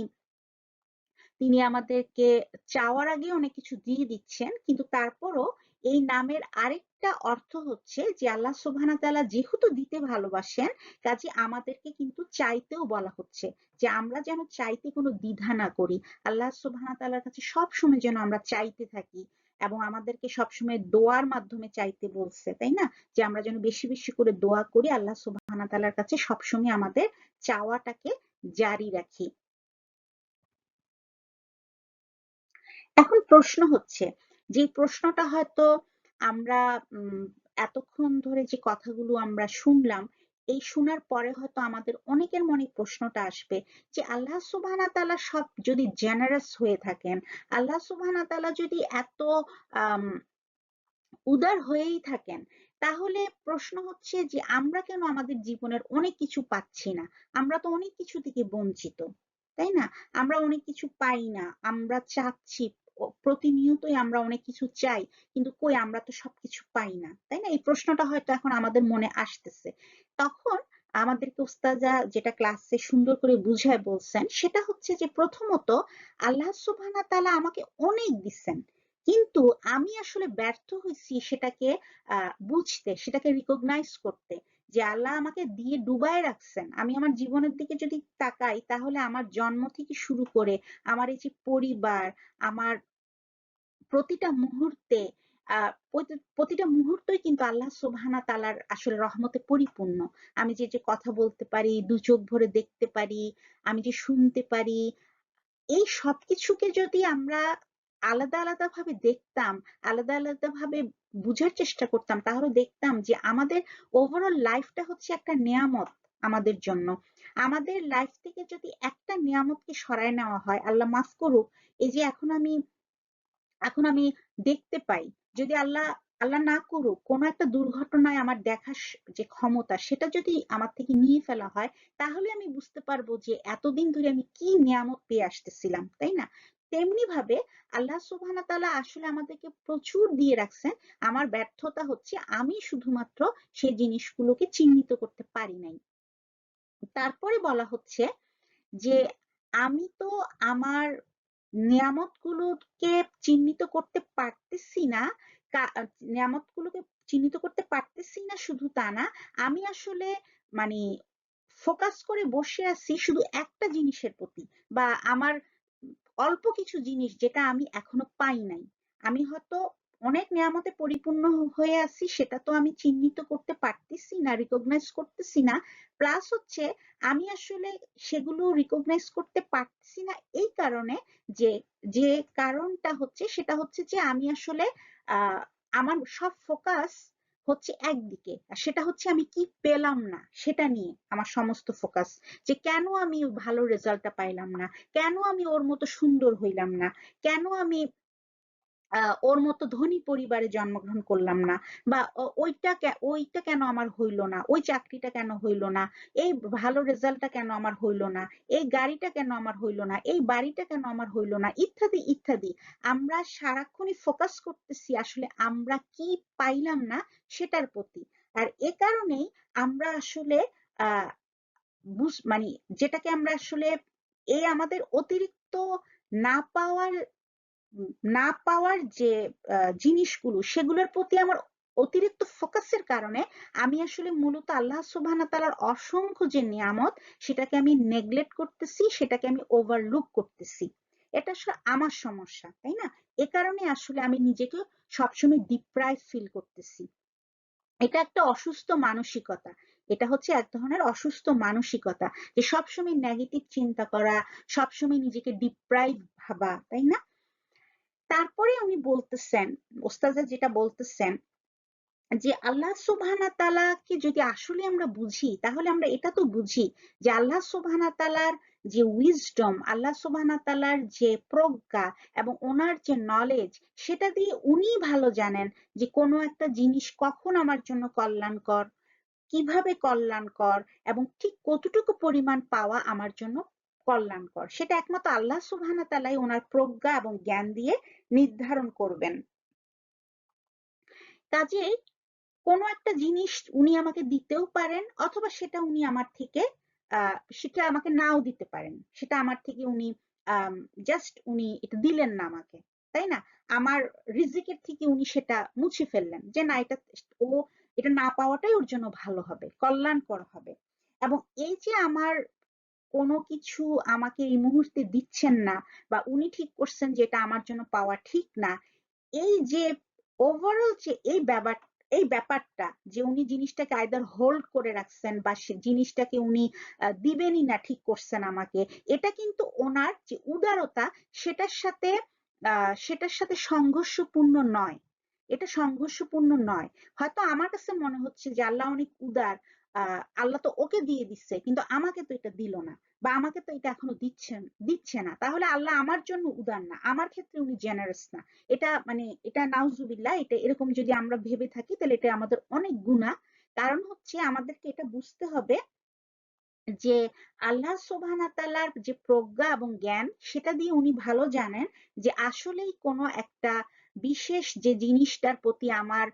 তিনি আমাদেরকে চাওয়ার আগে অনেক কিছু দিয়ে দিচ্ছেন, কিন্তু তারপরও এই নামের আরেকটা অর্থ হচ্ছে যে আল্লাহ সুবহানাহু ওয়া তাআলা যেহেতু দিতে ভালোবাসেন, কাজে আমাদেরকে কিন্তু চাইতেও বলা হচ্ছে, যে আমরা যেন চাইতে কোনো দ্বিধা না করি। আল্লাহ সুবহানাহু ওয়া তাআলার কাছে সবসময় যেন আমরা চাইতে থাকি, এবং আমাদেরকে সবসময় দোয়ার মাধ্যমে চাইতে বলছে, তাই না? যে আমরা যেন বেশি বেশি করে দোয়া করি, আল্লাহ সুবহানাহু ওয়া তাআলার কাছে সবসময় আমাদের চাওয়াটাকে জারি রাখি। এখন প্রশ্ন হচ্ছে, যে প্রশ্নটা হয়তো আমরা এতক্ষণ ধরে যে কথাগুলো আমরা শুনলাম, এই শোনার পরে হয়তো আমাদের অনেকের মনে প্রশ্নটা আসবে, যে আল্লাহ সুবহানাহু ওয়া তাআলা সব যদি জেনারাস হয়ে থাকেন, আল্লাহ সুবহানাহু ওয়া তাআলা যদি এত আম উদার হয়েই থাকেন, তাহলে প্রশ্ন হচ্ছে যে আমরা কেন আমাদের জীবনের অনেক কিছু পাচ্ছি না? আমরা তো অনেক কিছু থেকে বঞ্চিত, তাই না? আমরা অনেক কিছু পাই না, আমরা চাচ্ছি, প্রতিনিয়তই আমরা অনেক কিছু চাই, কিন্তু কই আমরা তো সবকিছু পাই না, তাই না? এই প্রশ্নটা হয়তো এখন আমাদের মনে আসতেছে। তখন আমাদেরকে উস্তাদা যেটা ক্লাসে সুন্দর করে বুঝায় বলছেন সেটা হচ্ছে যে প্রথমত আল্লাহ সুবহানাহু ওয়া তাআলা আমাকে অনেক দিচ্ছেন, কিন্তু আমি আসলে ব্যর্থ হয়েছি সেটাকে বুঝতে, সেটাকে রিকগনাইজ করতে, যে আল্লাহ আমাকে দিয়ে ডুবায় রাখছেন। আমি আমার জীবনের দিকে যদি তাকাই তাহলে আমার জন্ম থেকে শুরু করে আমার এই যে পরিবার, আমার প্রতিটা মুহূর্তে প্রতিটা মুহূর্তই কিন্তু আল্লাহ সুবহানাহু তাআলার আসলে রহমতে পরিপূর্ণ। আমি যে কথা বলতে পারি, দু চোখ ভরে দেখতে পারি, আমি যে শুনতে পারি, এই সবকিছুকে যদি আমরা আলাদা আলাদা ভাবে দেখতাম, আলাদা আলাদা ভাবে বুঝার চেষ্টা করতাম, তাহলে দেখতাম যে আমাদের ওভারঅল লাইফটা হচ্ছে একটা নেয়ামত আমাদের জন্য। আমাদের লাইফ থেকে যদি একটা নিয়ামতকে সরায় নেওয়া হয়, আল্লাহ মাফ করুক, এই যে এখন আমি দেখতে পাই, যদি আল্লাহ না করুক কোনো একটা দুর্ঘটনায় আমার দেখার যে ক্ষমতা সেটা যদি আমার থেকে নিয়ে ফেলা হয়, তাহলে আমি বুঝতে পারবো যে এতদিন ধরে আমি কি নিয়ামত পেয়ে আসতেছিলাম, তাই না? তেমনি ভাবে আল্লাহ সুবহানাহু ওয়া তাআলা আসলে আমাদেরকে প্রচুর দিয়ে রাখছেন। আমার ব্যর্থতা হচ্ছে আমি শুধুমাত্র সেই জিনিসগুলোকে চিহ্নিত করতে পারি নাই। তারপরে বলা হচ্ছে যে আমি তো আমার নিয়ামতগুলোকে চিহ্নিত করতে পারতেছি না। নিয়ামতগুলোকে চিহ্নিত করতে পারতেছি না শুধু তা না, আমি আসলে মানে ফোকাস করে বসে আছি শুধু একটা জিনিসের প্রতি, বা আমার অল্প কিছু জিনিস যেটা আমি এখনো পাই নাই। আমি হয়তো অনেক নিয়ামতে পরিপূর্ণ হয়ে আছি, সেটা তো আমি চিহ্নিত করতে পারতেছি না, রিকগনাইজ করতেছি না। প্লাস হচ্ছে আমি আসলে সেগুলো রিকগনাইজ করতে পারতেছি না এই কারণে যে, যে কারণটা হচ্ছে সেটা হচ্ছে যে আমি আসলে আহ আমার সব ফোকাস হচ্ছে একদিকে, আর সেটা হচ্ছে আমি কি পেলাম না সেটা নিয়ে আমার সমস্ত ফোকাস, যে কেন আমি ভালো রেজাল্টটা পাইলাম না, কেন আমি ওর মতো সুন্দর হইলাম না, কেন আমি ওর মতো ধনী পরিবারে জন্মগ্রহণ করলাম না, বা ওইটা কেন আমার হইল না, ওই চাকরিটা কেন হইল না, এই ভালো রেজাল্টটা কেন আমার হইল না, এই গাড়িটা কেন আমার হইল না, এই বাড়িটা কেন আমার হইল না, ইত্যাদি ইত্যাদি। আমরা সারাক্ষণই ফোকাস করতেছি আসলে আমরা কি পাইলাম না সেটার প্রতি। আর এ কারণেই আমরা আসলে আহ মানে যেটাকে আমরা আসলে এই আমাদের অতিরিক্ত না পাওয়ার না পাওয়ার যে জিনিসগুলো সেগুলোর প্রতি আমার অতিরিক্ত ফোকাসের কারণে আমি আসলে মূলত আল্লাহ সুবহানাহু তাআলার অসংখ্য যে নিয়ামত সেটাকে আমি নেগলেক্ট করতেছি, সেটাকে আমি ওভারলুক করতেছি। এটা আসলে আমার সমস্যা, তাই না? এ কারণে আসলে আমি নিজেকে সবসময় ডিপ্রাইভ ফিল করতেছি। এটা একটা অসুস্থ মানসিকতা। এটা হচ্ছে এক ধরনের অসুস্থ মানসিকতা, যে সবসময় নেগেটিভ চিন্তা করা, সবসময় নিজেকে ডিপ্রাইভ ভাবা, তাই না? তারপরে উনি বলতেছেন, ওস্তাদা যেটা বলতেছেন, যে আল্লাহ সুবহানাহু তাআলাকে যদি আসলে আমরা বুঝি তাহলে আমরা এটা তো বুঝি যে আল্লাহ সুবহানাহু তাআলার যে উইজডম, আল্লাহ সুবহানাহু তাআলার যে প্রজ্ঞা এবং ওনার যে নলেজ, সেটা দিয়ে উনি ভালো জানেন যে কোনো একটা জিনিস কখন আমার জন্য কল্যাণকর, কিভাবে কল্যাণকর, এবং ঠিক কতটুকু পরিমাণ পাওয়া আমার জন্য কল্যাণকর, সেটা একমাত্র আল্লাহ সুবহানাহু তাআলাই ওনার প্রজ্ঞা এবং জ্ঞান দিয়ে নির্ধারণ করবেন। কাজেই কোনো একটা জিনিস উনি আমাকে দিতেও পারেন, অথবা সেটা উনি আমার থেকে সেটা আমাকে নাও দিতে পারেন, সেটা আমার থেকে উনি জাস্ট উনি এটা দিলেন না আমাকে, তাই না? আমার রিজিকের থেকে উনি সেটা মুছে ফেললেন, যে না এটা ও এটা না পাওয়াটাই ওর জন্য ভালো হবে, কল্যাণকর হবে। এবং এই যে আমার কোনো কিছু আমাকে এই মুহূর্তে দিচ্ছেন না, বা উনি ঠিক করছেন যে এটা আমার জন্য পাওয়া ঠিক না, এই যে ওভারঅল যে এই ব্যাপারটা যে উনি জিনিসটাকে আইদার হোল্ড করে রাখছেন, বা সে জিনিসটাকে উনি দিবেনই না ঠিক করছেন আমাকে, এটা কিন্তু ওনার যে উদারতা সেটার সাথে সংঘর্ষপূর্ণ নয়। এটা সংঘর্ষপূর্ণ নয়। হয়তো আমার কাছে মনে হচ্ছে যে আল্লাহ অনেক উদার, আল্লাহ তো ওকে দিয়ে দিচ্ছে কিন্তু আমাকে তো এটা দিল না। বা আমাকে তো এটা এখনো দিচ্ছে না, তাহলে আল্লাহ আমার জন্য উদার না, আমার ক্ষেত্রে উনি জেনারেস না। এটা মানে এটা নাউজুবিল্লাহ, এটা এরকম যদি আমরা ভেবে থাকি তাহলে এটা আমাদের অনেক গুনাহ। কারণ হচ্ছে আমাদেরকে এটা বুঝতে হবে যে আল্লাহ সুবহানাহু তাআলার যে প্রজ্ঞা এবং জ্ঞান, সেটা দিয়ে উনি ভালো জানেন যে আসলেই কোনো একটা বিশেষ যে জিনিসটার প্রতি আমার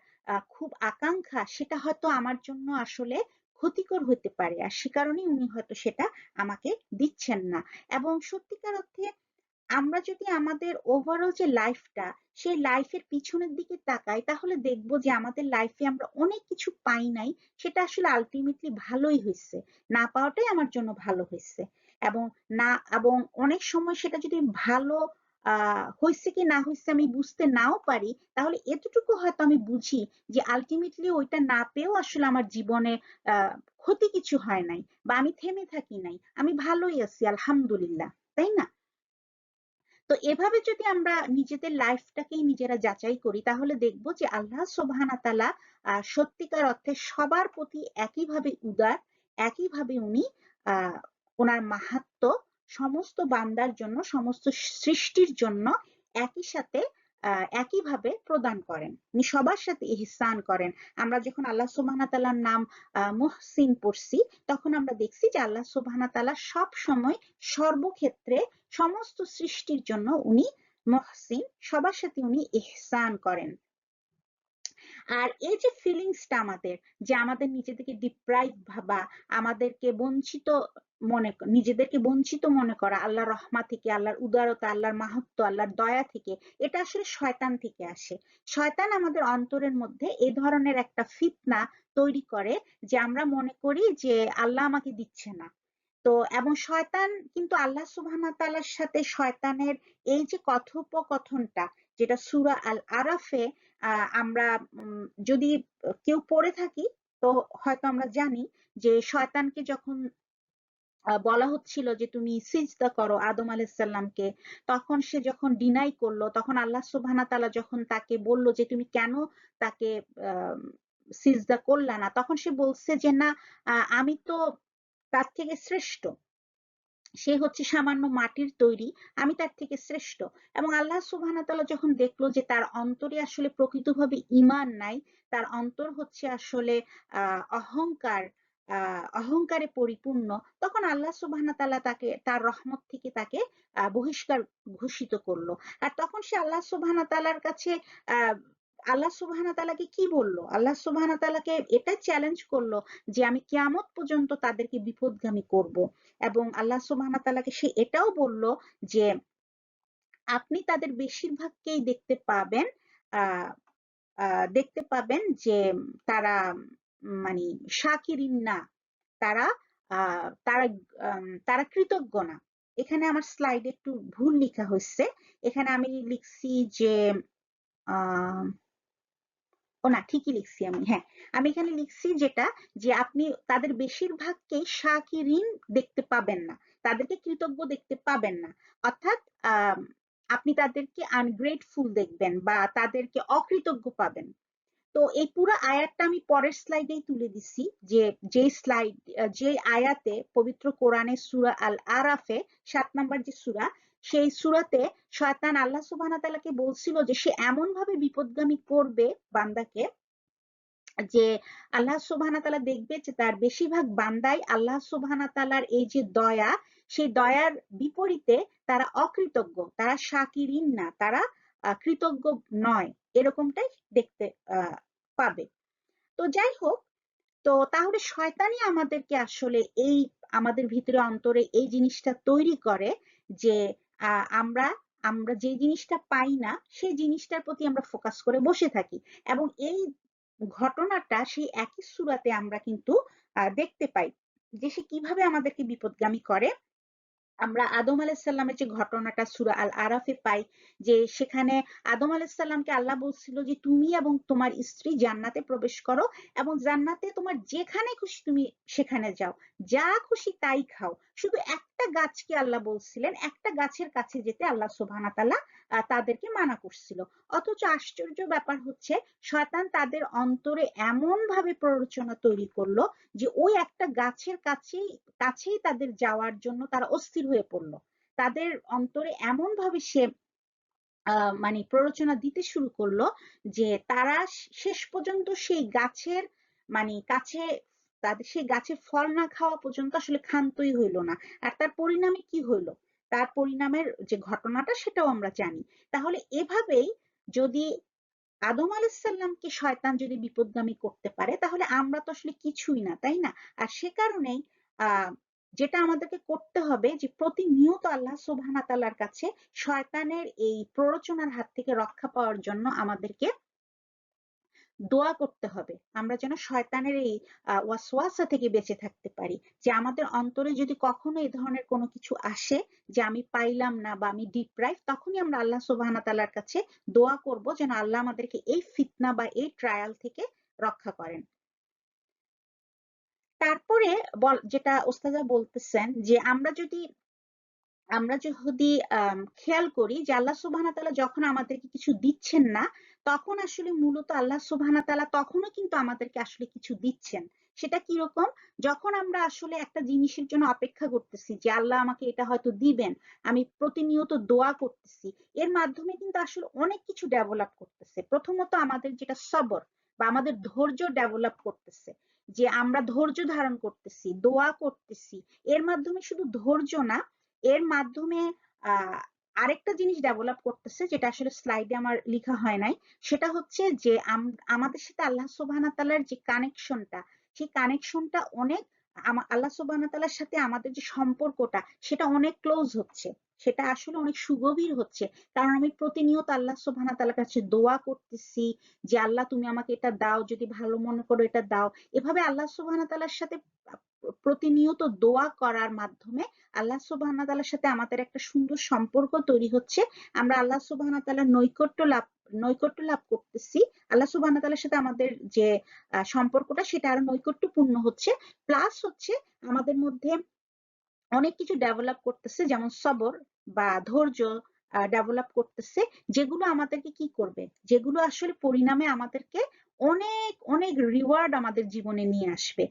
খুব আকাঙ্ক্ষা, সেটা হয়তো আমার জন্য আসলে ক্ষতিকর হতে পারে, আর সে কারণেই উনি হয়তো সেটা আমাকে দিচ্ছেন না। এবং সত্যিকার অর্থে আমরা যদি আমাদের ওভারঅল যে লাইফটা, সেই লাইফের পিছনের দিকে তাকাই, তাহলে দেখবো যে আমাদের লাইফে আমরা অনেক কিছু পাই নাই, সেটা আসলে আলটিমেটলি ভালোই হয়েছে। না পাওয়াটাই আমার জন্য ভালো হয়েছে। এবং না, এবং অনেক সময় সেটা যদি ভালো হয়েছে কি না হয়েছে আমি বুঝতে নাও পারি, তাহলে এতটুকু হয়তো আমি বুঝি যে আলটিমেটলি ওইটা না পেয়েও আসলে আমার জীবনে আহ ক্ষতি কিছু হয় নাই, বা আমি থেমে থাকি নাই, আমি ভালোই আছি আলহামদুলিল্লাহ। তাই না? তো এভাবে যদি আমরা নিজেদের লাইফটাকেই নিজেরা যাচাই করি, তাহলে দেখব যে আল্লাহ সুবহানাহু তাআলা সত্যিকার অর্থে সবার প্রতি একইভাবে উদার, একইভাবে উনি আহ ওনার মাহাত্ম্য সমস্ত বান্দার জন্য, সমস্ত সৃষ্টির জন্য একই সাথে একইভাবে প্রদান করেন। উনি সবার সাথে ইহসান করেন। আমরা যখন আল্লাহ সুবহানাহু তাআলার নাম মুহসিন পড়ছি, তখন আমরা দেখছি যে আল্লাহ সুবহানাহু তাআলা সব সময় সর্বক্ষেত্রে সমস্ত সৃষ্টির জন্য উনি মহসিন, সবার সাথে উনি ইহসান করেন। আর এই যে ফিলিংসটা আমাদের, যে আমাদের নিজেদেরকে ডিপ্রাইভ ভাবা, আমাদেরকে বঞ্চিত নিজেদেরকে বঞ্চিত মনে করা আল্লাহর রহমত থেকে, আল্লাহর উদারতা, আল্লাহর মাহাত্ম্য, আল্লাহর দয়া থেকে, এটা আসলে শয়তান থেকে আসে। শয়তান আমাদের অন্তরের মধ্যে এই ধরনের একটা ফিতনা তৈরি করে, যে আমরা মনে করি যে আল্লাহ আমাকে দিচ্ছে না। তো এবং শয়তান কিন্তু আল্লাহ সুবহানাহু তাআলার সাথে শয়তানের এই যে কথোপকথনটা, যেটা সূরা আল আরাফে আমরা যদি কেউ পড়ে থাকি, তো হয়তো আমরা জানি যে শয়তানকে যখন বলা হচ্ছিল যে তুমি সিজদা করো আদম আলাইহিস সালামকে, তখন সে যখন ডিনাই করলো, তখন আল্লাহ সুবহানাহু তাআলা যখন তাকে বলল যে তুমি কেন তাকে আহ সিজদা করলা না, তখন সে বলছে যে না, আমি তো তার থেকে শ্রেষ্ঠ, সে হচ্ছে সামান্য মাটির তৈরি, আমি তার থেকে শ্রেষ্ঠ। এবং আল্লাহ সুবহানাহু তাআলা যখন দেখলো যে তার অন্তরে আসলে প্রকৃতভাবে ঈমান নাই, তার অন্তর হচ্ছে আসলে অহংকার, অহংকারে পরিপূর্ণ, তখন আল্লাহ সুবহানাহু তাআলা তাকে তার রহমত থেকে তাকে বহিষ্কার ঘোষিত করলো। আর তখন সে আল্লাহ সুবহানাহু তাআলার কাছে আহ আল্লাহ সুবহানাহু তাআলাকে কি বললো, আল্লাহ সুবহানাহু তাআলাকে এটা চ্যালেঞ্জ করলো যে আমি কিয়ামত পর্যন্ত তাদেরকে বিপদগামী করব। এবং আল্লাহ সুবহানাহু তাআলাকে সে এটাও বলল যে আপনি তাদের বেশিরভাগকেই আহ দেখতে পাবেন যে তারা মানে শাকিরিন না, তারা তারা কৃতজ্ঞ না। এখানে আমার স্লাইডে একটু ভুল লেখা হয়েছে, এখানে আমি লিখছি যে আহ ও না, ঠিকই লিখছি আমি, হ্যাঁ, আমি এখানে লিখছি যেটা, যে আপনি তাদের বেশিরভাগকেই শাকিরিন দেখতে পাবেন না, তাদেরকে কৃতজ্ঞ দেখতে পাবেন না। অর্থাৎ আহ আপনি তাদেরকে আনগ্রেটফুল দেখবেন বা তাদেরকে অকৃতজ্ঞ পাবেন। তো এই পুরো আয়াতটা আমি পরের স্লাইডেই তুলে দিছি, যে যে আয়াতে পবিত্র কোরআনের সূরা আল আরাফে ৭ নাম্বার যে সূরা, সেই সূরাতে শয়তান আল্লাহ সুবহানাহু তাআলাকে বলছিল যে সে এমন ভাবে বিপদগামী করবে বান্দাকে, যে আল্লাহ সুবহানাহু তাআলা দেখবে যে তার বেশিরভাগ বান্দাই আল্লাহ সুবহানাহু তাআলার এই যে দয়া, সেই দয়ার বিপরীতে তারা অকৃতজ্ঞ, তারা শাকিরিন না, তারা কৃতজ্ঞ নয়, এরকমটাই দেখতে পাবে। তো যাই হোক, তো তাহলে শয়তানই আমাদেরকে আসলে এই আমাদের ভিতরে অন্তরে এই জিনিসটা তৈরি করে, যে আমরা আমরা যে জিনিসটা পাই না সেই জিনিসটার প্রতি আমরা ফোকাস করে বসে থাকি। এবং এই ঘটনাটা সেই একই সূরাতে আমরা কিন্তু দেখতে পাই যে সে কিভাবে আমাদেরকে বিপদগামী করে। আমরা আদম আলাইহিস সালামের যে ঘটনাটা সূরা আল আরাফে পাই, যে সেখানে আদম আলাইহিস সালামকে আল্লাহ বলছিল যে তুমি এবং তোমার স্ত্রী জান্নাতে প্রবেশ করো, এবং জান্নাতে তোমার যেখানে খুশি তুমি সেখানে যাও, যা খুশি তাই খাও, শুধু একটা একটা গাছকে আল্লাহ বলছিলেন, একটা গাছের কাছে যেতে আল্লাহ সুবহানাহু ওয়া তাআলা তাদেরকে মানা করছিল। অথচ আশ্চর্য ব্যাপার হচ্ছে শয়তান তাদের অন্তরে এমন ভাবে প্ররোচনা তৈরি করলো যে ওই একটা গাছের কাছেই তাদের যাওয়ার জন্য তারা অস্থির হয়ে পড়লো। তাদের অন্তরে এমন ভাবে সে মানে প্ররোচনা দিতে শুরু করলো যে তারা শেষ পর্যন্ত সেই গাছের মানে কাছে তাদের সেই গাছের ফল না খাওয়া পর্যন্ত আসলে ক্ষান্তই হইল না। আর তার পরিণামে কি হইলো, তার পরিণামের যে ঘটনাটা সেটাও আমরা জানি। তাহলে এভাবেই যদি আদম আলাইসাল্লামকে শয়তান যদি বিপদগামী করতে পারে, তাহলে আমরা তো আসলে কিছুই না, তাই না? আর সে কারণেই আহ যেটা আমাদেরকে করতে হবে যে প্রতিনিয়ত আল্লাহ সুবহানাহু ওয়া তাআলার কাছে শয়তানের এই প্ররোচনার হাত থেকে রক্ষা পাওয়ার জন্য আমাদেরকে দোয়া করতে হবে। আমরা যেন শয়তানের এই ওয়াসওয়াসা থেকে বেঁচে থাকতে পারি, যে আমাদের অন্তরে যদি কখনো এই ধরনের কোনো কিছু আসে যে আমি পাইলাম না বা আমি ডিপ্রাইভ, তখনই আমরা আল্লাহ সুবহানাহু ওয়া তাআলার কাছে দোয়া করব যেন আল্লাহ আমাদেরকে এই ফিতনা বা এই ট্রায়াল থেকে রক্ষা করেন। তারপরে যেটা ওস্তাদা বলতেছেন যে আমরা যদি খেয়াল করি যে আল্লাহ সুবহানাহু ওয়া তাআলা যখন আমাদেরকে কিছু দিচ্ছেন না, তখন আসলে মূলত আল্লাহ সুবহানাহু ওয়া তাআলা তখনও কিন্তু আমাদেরকে আসলে কিছু দিচ্ছেন। সেটা কিরকম? যখন আমরা আসলে একটা জিনিসের জন্য অপেক্ষা করতেছি যে আল্লাহ আমাকে এটা হয়তো দিবেন, আমি প্রতিনিয়ত দোয়া করতেছি, এর মাধ্যমে কিন্তু আসলে অনেক কিছু ডেভেলপ করতেছে। প্রথমত আমাদের যেটা সবর বা আমাদের ধৈর্য ডেভেলপ করতেছে, যে আমরা ধৈর্য ধারণ করতেছি, দোয়া করতেছি, এর মাধ্যমে শুধু ধৈর্য না, এর মাধ্যমে আহ আরেকটা জিনিস ডেভেলপ করতেছে যেটা আসলে স্লাইডে আমার লেখা হয় নাই। সেটা হচ্ছে যে আমাদের সাথে আল্লাহ সুবহানাহু ওয়া তাআলার যে কানেকশনটা, সেই কানেকশনটা অনেক আল্লাহ সুবহানাহু ওয়া তাআলার সাথে আমাদের যে সম্পর্কটা সেটা অনেক ক্লোজ হচ্ছে, সেটা আসলে অনেক সুগভীর হচ্ছে। কারণ আমি প্রতিনিয়ত আল্লাহ সুবহানাহু ওয়া তাআলার কাছে দোয়া করতেছি যে আল্লাহ তুমি আমাকে এটা দাও, যদি ভালো মনে করো এটা দাও। এভাবে আল্লাহ সুবহানাহু ওয়া তাআলার সাথে প্রতিনিয়ত দোয়া করার মাধ্যমে আল্লাহ সুবহানাহু ওয়া তাআলার সাথে আমাদের একটা সুন্দর সম্পর্ক তৈরি হচ্ছে। আমরা আল্লাহ সুবহানাহু ওয়া তাআলার নৈকট্য লাভ করতেছি। আল্লাহ সুবহানাহু ওয়া তাআলার সাথে আমাদের যে সম্পর্কটা সেটা আরো নৈকট্যপূর্ণ হচ্ছে। প্লাস হচ্ছে আমাদের মধ্যে অনেক কিছু ডেভেলপ করতেছে, যেমন সবর বা ধৈর্য ডেভেলপ করতেছে, যেগুলো আমাদেরকে কি করবে, যেগুলো আসলে পরিণামে আমাদেরকে অনেক অনেক রিওয়ার্ড আমাদের জীবনে নিয়ে আসবে।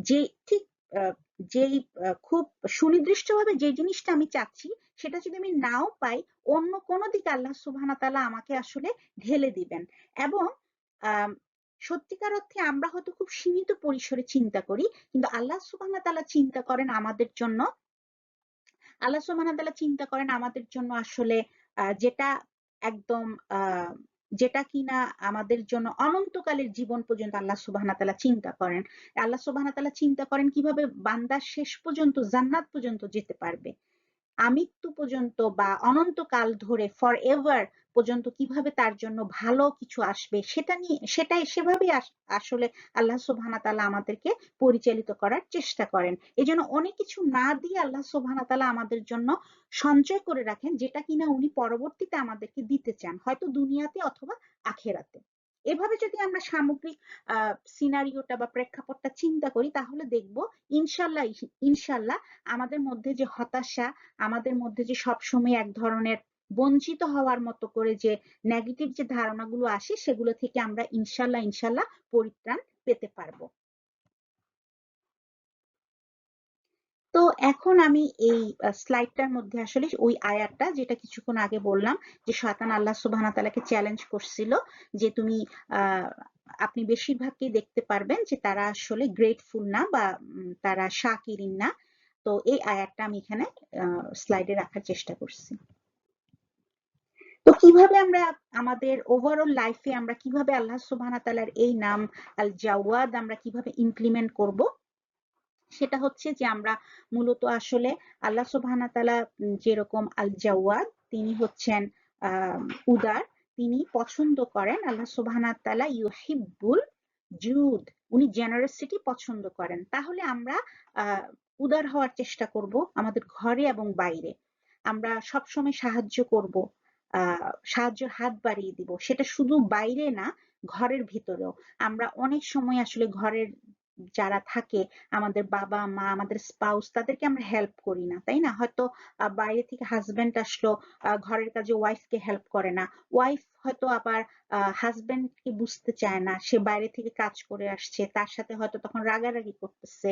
যে ঠিক আহ, যেই খুব সুনির্দিষ্টভাবে যে জিনিসটা আমি চাচ্ছি সেটা যদি আমি নাও পাই, অন্য কোনো দিকে আল্লাহ সুবহানাহু ওয়া তাআলা আমাকে আসলে ঢেলে দিবেন। এবং আহ সত্যিকার অর্থে আমরা হয়তো খুব সীমিত পরিসরে চিন্তা করি, কিন্তু আল্লাহ সুবহানাহু ওয়া তাআলা চিন্তা করেন আমাদের জন্য, আল্লাহ সুবহানাহু ওয়া তাআলা চিন্তা করেন আমাদের জন্য আসলে যেটা একদম যেটা কিনা আমাদের জন্য অনন্তকালের জীবন পর্যন্ত আল্লাহ সুবহানাহু ওয়া তাআলা চিন্তা করেন। আল্লাহ সুবহানাহু ওয়া তাআলা চিন্তা করেন কিভাবে বান্দা শেষ পর্যন্ত জান্নাত পর্যন্ত যেতে পারবে, আমৃত্যু পর্যন্ত বা অনন্তকাল ধরে ফর এভার পর্যন্ত কিভাবে তার জন্য ভালো কিছু আসবে, সেভাবেই আসলে আল্লাহ সুবহানাহু ওয়া তাআলা আমাদেরকে পরিচালিত করার চেষ্টা করেন। এজন্য অনেক কিছু না দিয়ে আল্লাহ সুবহানাহু ওয়া তাআলা আমাদের জন্য সঞ্চয় করে রাখেন, যেটা কিনা উনি পরবর্তীতে আমাদেরকে দিতে চান, হয়তো দুনিয়াতে অথবা আখেরাতে। এভাবে যদি আমরা সামগ্রিক সিনারিওটা বা প্রেক্ষাপটটা চিন্তা করি, তাহলে দেখব ইনশাল্লাহ ইনশাল্লাহ আমাদের মধ্যে যে হতাশা, আমাদের মধ্যে যে সবসময় এক ধরনের বঞ্চিত হওয়ার মতো করে যে নেগেটিভ যে ধারণাগুলো আসে, সেগুলো থেকে আমরা ইনশাল্লাহ ইনশাল্লাহ পরিত্রাণ পেতে পারবো। তো এখন আমি এই স্লাইডটার মধ্যে আসলে ওই আয়াতটা যেটা কিছুক্ষণ আগে বললাম, যে শয়তান আল্লাহ সুবহানাহু ওয়া তাআলাকে চ্যালেঞ্জ করছিল যে তুমি আপনি বেশিরভাগই দেখতে পারবেন যে তারা আসলে গ্রেটফুল না বা তারা শাকিরিন না। তো এই আয়াতটা আমি এখানে স্লাইডে রাখার চেষ্টা করছি। তো কিভাবে আমরা আমাদের ওভারঅল লাইফে আমরা কিভাবে আল্লাহ সুবহানাহু ওয়া তাআলার এই নাম আল জাওয়াদ আমরা কিভাবে ইমপ্লিমেন্ট করব, সেটা হচ্ছে যে আমরা মূলত আসলে আল্লাহ সুবহানাহু ওয়া তাআলা যেরকম আল জাওয়াদ, তিনি হচ্ছেন উদার, তিনি পছন্দ করেন, আল্লাহ সুবহানাহু ওয়া তাআলা ইউহিব্বুল জুদ, উনি জেনারসিটি পছন্দ করেন। তাহলে আমরা উদার হওয়ার চেষ্টা করব আমাদের ঘরে এবং বাইরে। আমরা সবসময় সাহায্য করব, সাহায্যের হাত বাড়িয়ে দিব, সেটা শুধু বাইরে না, ঘরের ভিতরেও। আমরা অনেক সময় আসলে ঘরের যারা থাকে, আমাদের বাবা মা, আমাদের স্পাউস, তাদেরকে আমরা হেল্প করি না, তাই না? হয়তো বাইরে থেকে হাজবেন্ড আসলো, ঘরের কাজে ওয়াইফকে হেল্প করে না। ওয়াইফ হয়তো আবার হাজবেন্ডকে বুঝতে চায় না, সে বাইরে থেকে কাজ করে আসছে, তার সাথে হয়তো তখন রাগারাগি করতেছে।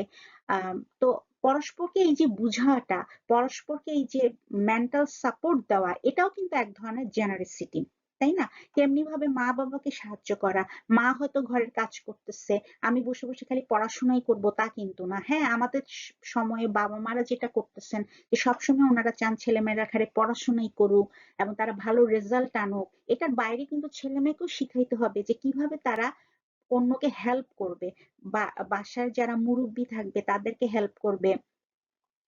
তো পরস্পরকে এই যে বুঝাটা, পরস্পরকে এই যে মেন্টাল সাপোর্ট দেওয়া, এটাও কিন্তু এক ধরনের জেনারেসিটি, তাই না? তেমনি ভাবে মা বাবাকে সাহায্য করা। মা হয়তো ঘরের কাজ করতেছে, আমি বসে বসে খালি পড়াশোনাই করব তা কিন্তু না। হ্যাঁ, আমাদের সময়ে বাবা মারা যেটা করতেছেন, যে সবসময় ওনারা চান ছেলেমেয়েরা খালি পড়াশোনাই করুক এবং তারা ভালো রেজাল্ট আনুক। এটার বাইরে কিন্তু ছেলে মেয়েকেও শিখাইতে হবে যে কিভাবে তারা অন্যকে হেল্প করবে, বা বাসায় যারা মুরব্বি থাকবে তাদেরকে হেল্প করবে,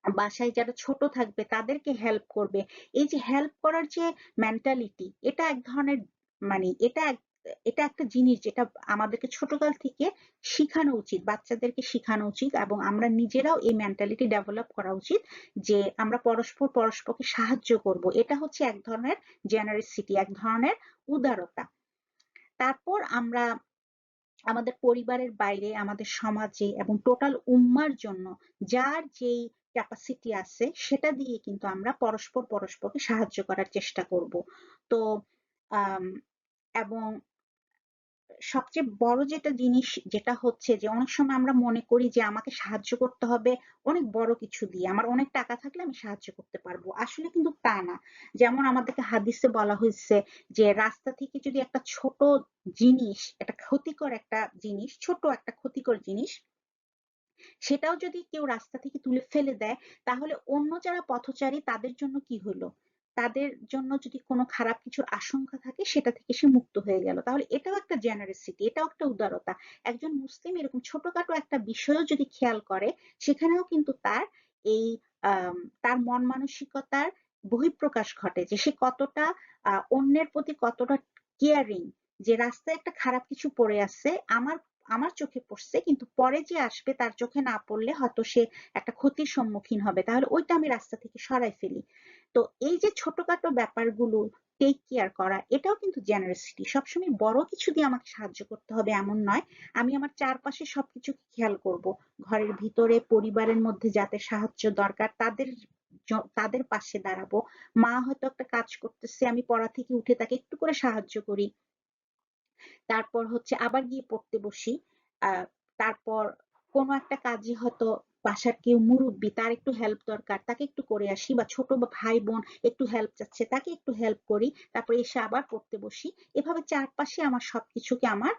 বাসায় যারা ছোট থাকবে তাদেরকে হেল্প করবে। এই যে হেল্প করার যে মেন্টালিটি, এটা এক ধরনের, মানে এটা একটা জিনিস যেটা আমাদেরকে ছোটকাল থেকে শিখানো উচিত, বাচ্চাদেরকে শিখানো উচিত, এবং আমরা নিজেরাও এই মেন্টালিটি ডেভেলপ করা উচিত যে আমরা পরস্পরকে সাহায্য করব। এটা হচ্ছে এক ধরনের জেনারেসিটি, এক ধরনের উদারতা। তারপর আমরা আমাদের পরিবারের বাইরে, আমাদের সমাজে এবং টোটাল উম্মার জন্য যার যেই ক্যাপাসিটি আছে সেটা দিয়ে কিন্তু আমরা পরস্পরকে সাহায্য করার চেষ্টা করব। তো আম, এবং সবচেয়ে বড় যেটা জিনিস, যেটা হচ্ছে যে অনেক সময় আমরা মনে করি যে আমাকে সাহায্য করতে হবে অনেক বড় কিছু দিয়ে, আমার অনেক টাকা থাকলে আমি সাহায্য করতে পারবো। আসলে কিন্তু তা না। যেমন আমাদেরকে হাদিসে বলা হয়েছে যে রাস্তা থেকে যদি একটা ছোট জিনিস, একটা ক্ষতিকর একটা জিনিস, ছোট একটা ক্ষতিকর জিনিস, সেটাও যদি কেউ রাস্তা থেকে তুলে ফেলে দেয়, তাহলে অন্য যারা পথচারী তাদের জন্য কি হলো? তাদের জন্য যদি কোনো খারাপ কিছুর আশঙ্কা থাকে, সেটা থেকে সে মুক্ত হয়ে গেল। তাহলে এটাও একটা জেনারেসিটি, এটাও একটা উদারতা। একজন মুসলিম এরকম ছোটখাটো একটা বিষয়ও যদি খেয়াল করে, সেখানেও কিন্তু তার এই তার মন মানসিকতার বহিঃপ্রকাশ ঘটে, যে সে কতটা অন্যের প্রতি কতটা কেয়ারিং। যে রাস্তায় একটা খারাপ কিছু পড়ে আছে, আমার আমার চোখে পড়ছে, কিন্তু পরে যে আসবে তার চোখে না পড়লে হয়তো সে একটা ক্ষতির সম্মুখীন হবে, তাহলে ওইটা আমি রাস্তা থেকে সরাই ফেলি। তো এই যে ছোটখাটো ব্যাপারগুলো টেক কেয়ার করা, এটাও কিন্তু জেনারেসিটি। সবসময় বড় কিছু দিয়ে আমাকে সাহায্য করতে হবে এমন নয়, আমি আমার চারপাশে সবকিছু খেয়াল করব। ঘরের ভিতরে পরিবারের মধ্যে যাতে সাহায্য দরকার তাদের পাশে দাঁড়াবো। মা হয়তো একটা কাজ করতেছে, আমি পড়া থেকে উঠে তাকে একটু করে সাহায্য করি। তারপর হচ্ছে আবার গিয়ে পড়তে বসি। আহ তারপর কোনো একটা কাজে হয়তো বাসার কেউ মুরব্বি, তার একটু হেল্প দরকার, তাকে একটু করে আসি, বা ছোট ভাই বোন একটু হেল্প চাচ্ছে, তাকে একটু হেল্প করি, তারপর এসে আবার পড়তে বসি। এভাবে চারপাশে আমার সবকিছুকে আমার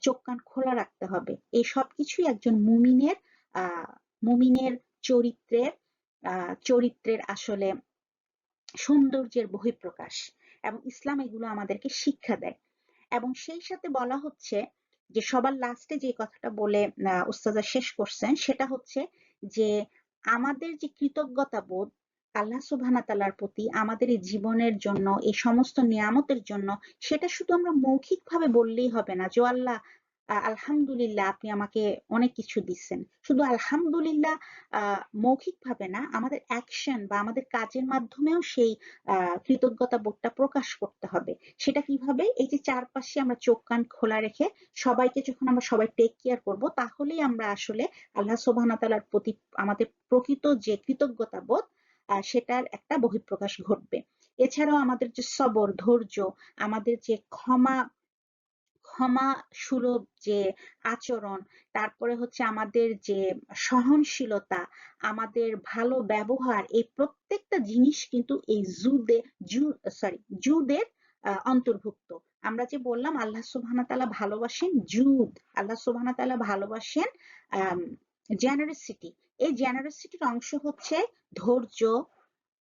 চোখ কান খোলা রাখতে হবে। এই সবকিছুই একজন মুমিনের আহ মুমিনের চরিত্রের চরিত্রের আসলে সৌন্দর্যের বহিঃপ্রকাশ, এবং ইসলাম এগুলো আমাদেরকে শিক্ষা দেয়। এবং সেই সাথে বলা হচ্ছে যে সবার লাস্টে যে কথাটা বলে উস্তাদা শেষ করছেন, সেটা হচ্ছে যে আমাদের যে কৃতজ্ঞতা বোধ আল্লাহ সুবহানাহু ওয়া তাআলার প্রতি আমাদের এই জীবনের জন্য, এই সমস্ত নিয়ামতের জন্য, সেটা শুধু আমরা মৌখিক ভাবে বললেই হবে না যে আল্লাহ আলহামদুলিল্লাহ আপনি আমাকে অনেক কিছু দিচ্ছেন। শুধু আলহামদুলিল্লাহ মৌখিক ভাবে না, আমাদের অ্যাকশন বা আমাদের কাজের মাধ্যমেও সেই কৃতজ্ঞতা বোধটা প্রকাশ করতে হবে। সেটা কিভাবে? এই যে চারপাশে আমরা চোখ কান খোলা রেখে সবাইকে যখন আমরা সবাই টেক কেয়ার করব, তাহলেই আমরা আসলে আল্লাহ সুবহানাহু ওয়া তাআলার প্রতি আমাদের প্রকৃত যে কৃতজ্ঞতা বোধ, সেটার একটা বহিঃপ্রকাশ ঘটবে। এছাড়াও আমাদের যে সবর, ধৈর্য, আমাদের যে ক্ষমা ক্ষমা সুলভ যে আচরণ, তারপরে হচ্ছে আমাদের যে সহনশীলতা, আমাদের ভালো ব্যবহার, এই প্রত্যেকটা জিনিস কিন্তু এই জুদের অন্তর্ভুক্ত। আমরা যে বললাম আল্লাহ সুবহানাহু ওয়া তাআলা ভালোবাসেন জুদ, আল্লাহ সুবহানাহু ওয়া তাআলা ভালোবাসেন জেনারসিটি। এই জেনারসিটির অংশ হচ্ছে ধৈর্য,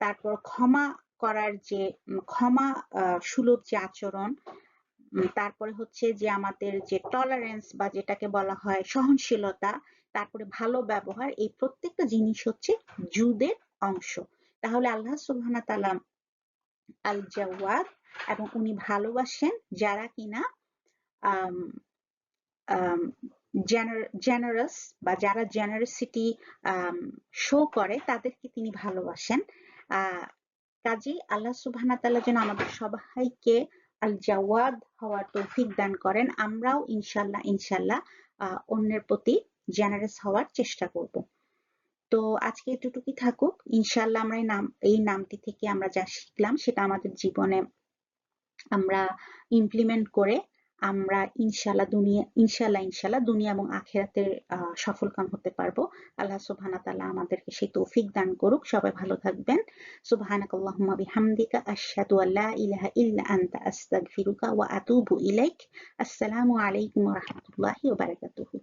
তারপর ক্ষমা করার যে ক্ষমা সুলভ যে আচরণ, তারপরে হচ্ছে যে আমাদের যে টলারেন্স বা যেটাকে বলা হয় সহনশীলতা, তারপরে ভালো ব্যবহার, এই প্রত্যেকটা জিনিস হচ্ছে জুদের অংশ। তাহলে আল্লাহ সুবহানাহু ওয়া তাআলা আল জাওয়াদ, এবং উনি ভালোবাসেন যারা কিনা আম জেনারাস, বা যারা জেনারসিটি শো করে তাদেরকে তিনি ভালোবাসেন। কাজী আল্লাহ সুবহানাহু ওয়া তাআলা যেন আমাদের সবাইকে আল জাওয়াদ হওয়ার তৌফিক দান করেন। আমরাও ইনশাল্লাহ ইনশাল্লাহ অন্যের প্রতি জেনারেস হওয়ার চেষ্টা করব। তো আজকে এতটুকুই থাকুক। ইনশাআল্লাহ আমরা এই নামটি থেকে আমরা যা শিখলাম সেটা আমাদের জীবনে আমরা ইমপ্লিমেন্ট করে আমরা ইনশাআল্লাহ দুনিয়া এবং আখিরাতের সফলকাম হতে পারবো। আল্লাহ সুবহানাহু ওয়া তাআলা আমাদেরকে সেই তৌফিক দান করুক। সবাই ভালো থাকবেন। সুবহানাকাল্লাহুম্মা বিহামদিকা আশহাদু আল্লা ইলাহা ইল্লা আনতা আস্তাগফিরুকা ওয়া আতুবু ইলাইক। আসসালামু আলাইকুম ওয়া রাহমাতুল্লাহি ওয়া বারাকাতুহু।